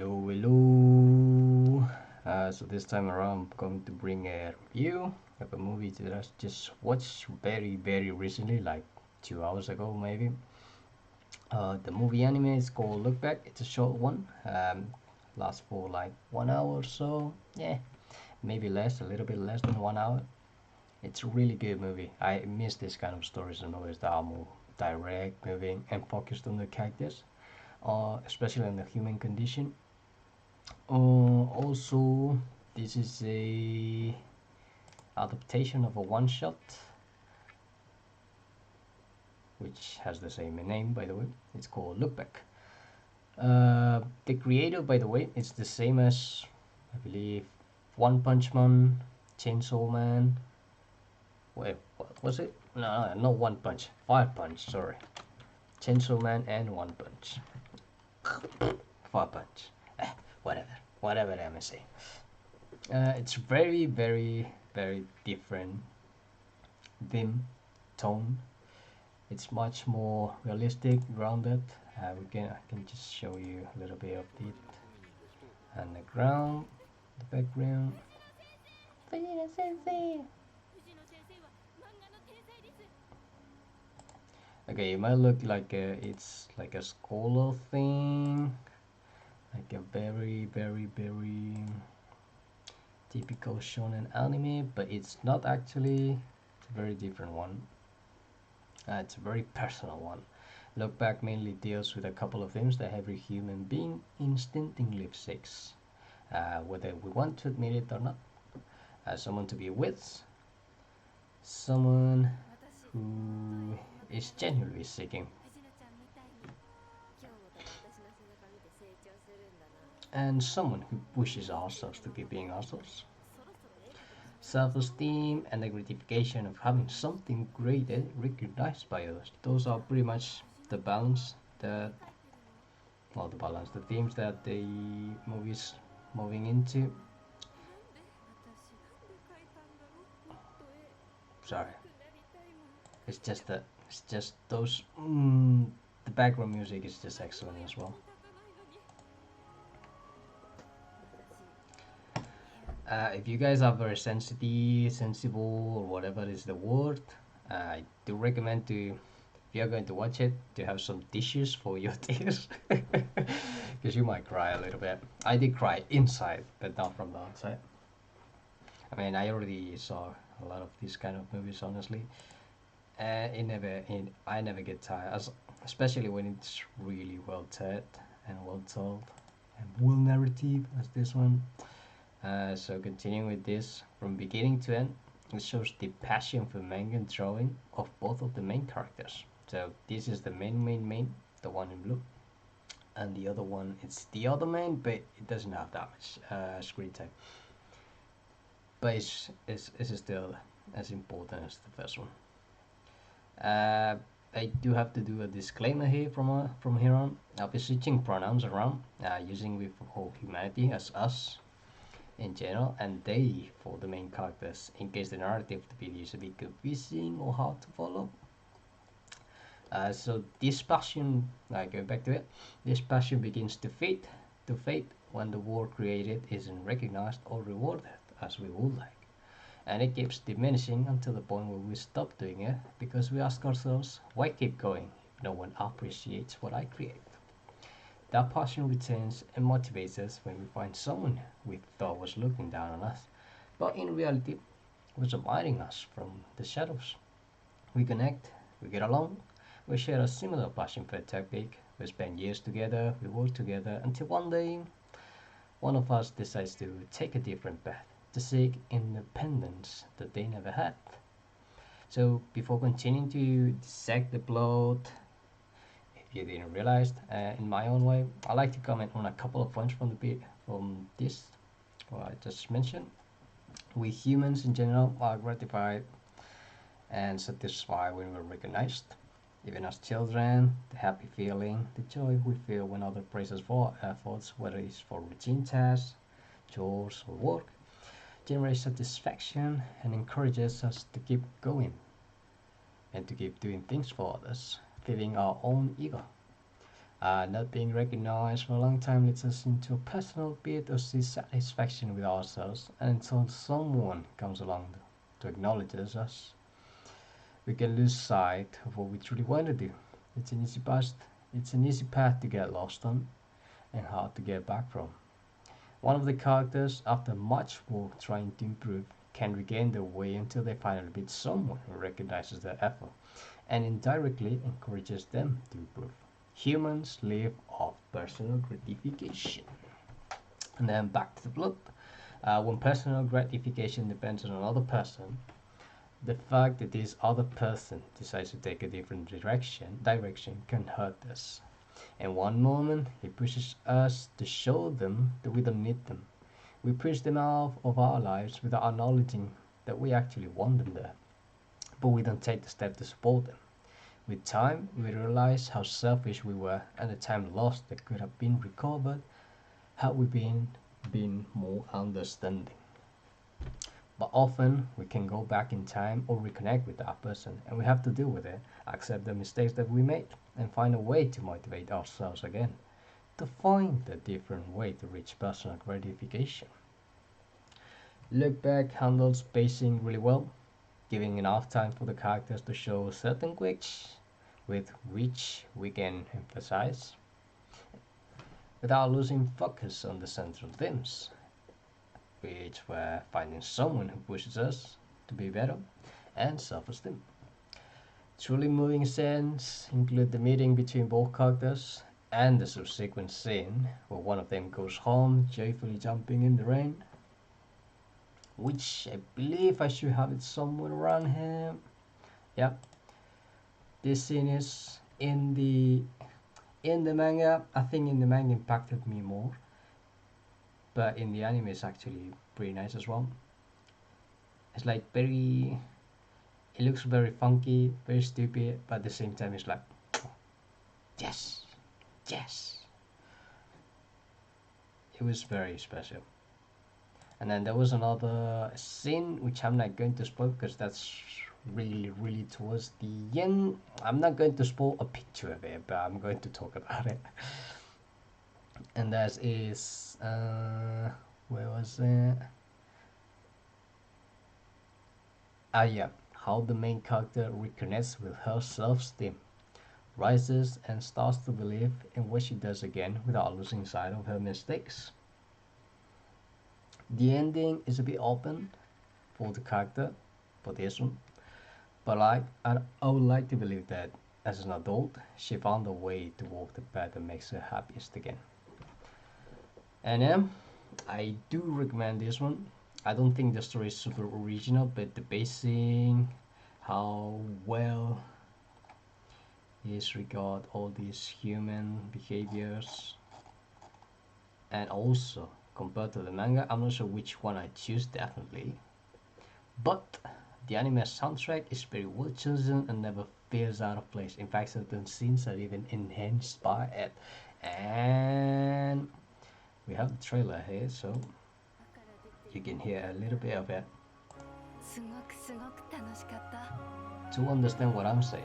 Hello. So this time around, I'm going to bring a review of a movie that I just watched very recently, like 2 hours ago maybe. The movie anime is called Look Back. It's a short one. Lasts for like 1 hour or so. Yeah, maybe less, a little bit less than 1 hour. It's a really good movie. I miss this kind of stories and movies that are more direct, moving, and focused on the characters, especially on the human condition. Also, this is a adaptation of a one shot, which has the same name, by the way. It's called Look Back. The creator, by the way, it's the same as I believe One Punch Man, Chainsaw Man. Wait, what was it? No, not One Punch. Fire Punch. Sorry, Chainsaw Man and One Punch. Fire Punch. Whatever I may say. It's very different theme, tone. It's much more realistic, grounded. I can just show you a little bit of it and the ground, the background. Fujina Sensei. Okay, it might look like it's like a scholar thing, like a very typical shonen anime, but it's not actually. It's a very different one. It's a very personal one. Look Back mainly deals with a couple of themes that every human being instinctively seeks, whether we want to admit it or not. Someone to be with, someone who is genuinely seeking, and someone who pushes ourselves to keep being ourselves. Self-esteem and the gratification of having something great recognized by others. Those are pretty much the balance that, well, the themes that the movie is moving into. Sorry, it's just those. The background music is just excellent as well. If you guys are very sensible, or whatever is the word, I do recommend to, if you're going to watch it, to have some tissues for your tears, because you might cry a little bit. I did cry inside, but not from the outside. I mean, I already saw a lot of these kind of movies, honestly. I never get tired, especially when it's really well told and well told and well narrative as this one. So continuing with this, from beginning to end, it shows the passion for manga and drawing of both of the main characters. So this is the main, the one in blue, and the other one, it's the other main, but it doesn't have that much screen time. But it's still as important as the first one. I do have to do a disclaimer here from here on. I'll be switching pronouns around, using with whole humanity as us in general, and they for the main characters, in case the narrative of the video is a bit confusing or hard to follow. So this passion, going back to it, this passion begins to fade when the work created isn't recognized or rewarded as we would like. And it keeps diminishing until the point where we stop doing it because we ask ourselves, why keep going if no one appreciates what I create? That passion returns and motivates us when we find someone we thought was looking down on us, but in reality was admiring us from the shadows. We connect, we get along, we share a similar passion for a topic, we spend years together, we work together until one day one of us decides to take a different path, to seek independence that they never had. So before continuing to dissect the plot, if you didn't realize, in my own way, I like to comment on a couple of points from this what I just mentioned. We humans in general are gratified and satisfied when we're recognized. Even as children, the happy feeling, the joy we feel when others praise us for our efforts, whether it's for routine tasks, chores, or work, generates satisfaction and encourages us to keep going and to keep doing things for others, feeding our own ego. Not being recognized for a long time leads us into a personal bit of dissatisfaction with ourselves, and until someone comes along to acknowledge us, we can lose sight of what we truly want to do. It's an easy path. It's an easy path to get lost on, and hard to get back from. One of the characters, after much work trying to improve, can regain their way until they finally meet someone who recognizes their effort and indirectly encourages them to improve. Humans live off personal gratification. And then back to the plot. When personal gratification depends on another person, the fact that this other person decides to take a different direction can hurt us. In one moment, he pushes us to show them that we don't need them. We push them out of our lives without acknowledging that we actually want them there, but we don't take the step to support them. With time, we realize how selfish we were and the time lost that could have been recovered had we been more understanding. But often we can go back in time or reconnect with that person, and we have to deal with it, accept the mistakes that we made, and find a way to motivate ourselves again, to find a different way to reach personal gratification. Look Back handles pacing really well, giving enough time for the characters to show certain quirks with which we can emphasize without losing focus on the central themes, which were finding someone who pushes us to be better and self-esteem. Truly moving scenes include the meeting between both characters and the subsequent scene where one of them goes home joyfully jumping in the rain, which I believe I should have it somewhere around here. Yeah, this scene is in the manga. I think in the manga impacted me more, but in the anime it's actually pretty nice as well. It's like very, it looks very funky, very stupid, but at the same time it's like, yes, yes. It was very special. And then there was another scene which I'm not going to spoil because that's really towards the end. I'm not going to spoil a picture of it, but I'm going to talk about it. And that is where was it? Yeah, how the main character reconnects with her self-esteem, rises and starts to believe in what she does again without losing sight of her mistakes. The ending is a bit open for the character for this one, but I would like to believe that as an adult, she found a way to walk the path that makes her happiest again. And I do recommend this one. I don't think the story is super original, but the pacing, how well is regard all these human behaviors, and also compared to the manga, I'm not sure which one I choose definitely, but the anime soundtrack is very well chosen and never feels out of place. In fact, certain scenes are even enhanced by it. And we have the trailer here, so you can hear a little bit of it to understand what I'm saying.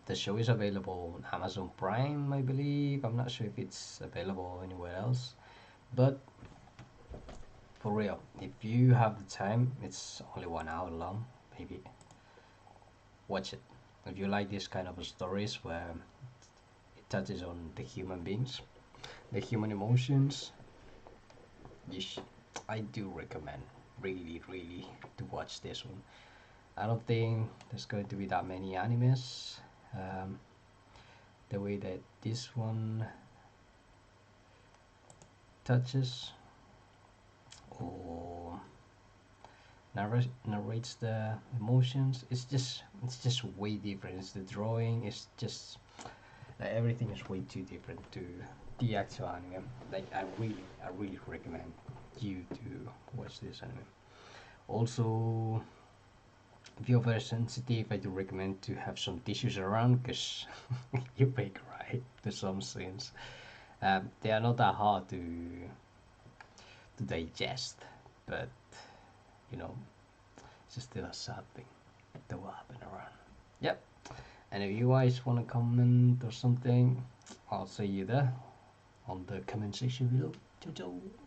The show is available on Amazon Prime, I believe. I'm not sure if it's available anywhere else, but for real, if you have the time, it's only 1 hour long. Maybe watch it. If you like this kind of stories where it touches on the human beings, the human emotions, I do recommend really to watch this one. I don't think there's going to be that many animes the way that this one touches or narrates the emotions. It's just way different. It's the drawing. It's just everything is way too different to the actual anime. Like I really recommend you to watch this anime. Also, If you're very sensitive, I do recommend to have some tissues around because you bake, right? To some scenes, they are not that hard to digest, but you know, it's still a sad thing that will happen around. Yep. And if you guys want to comment or something, I'll see you there on the comment section below. Ciao, ciao.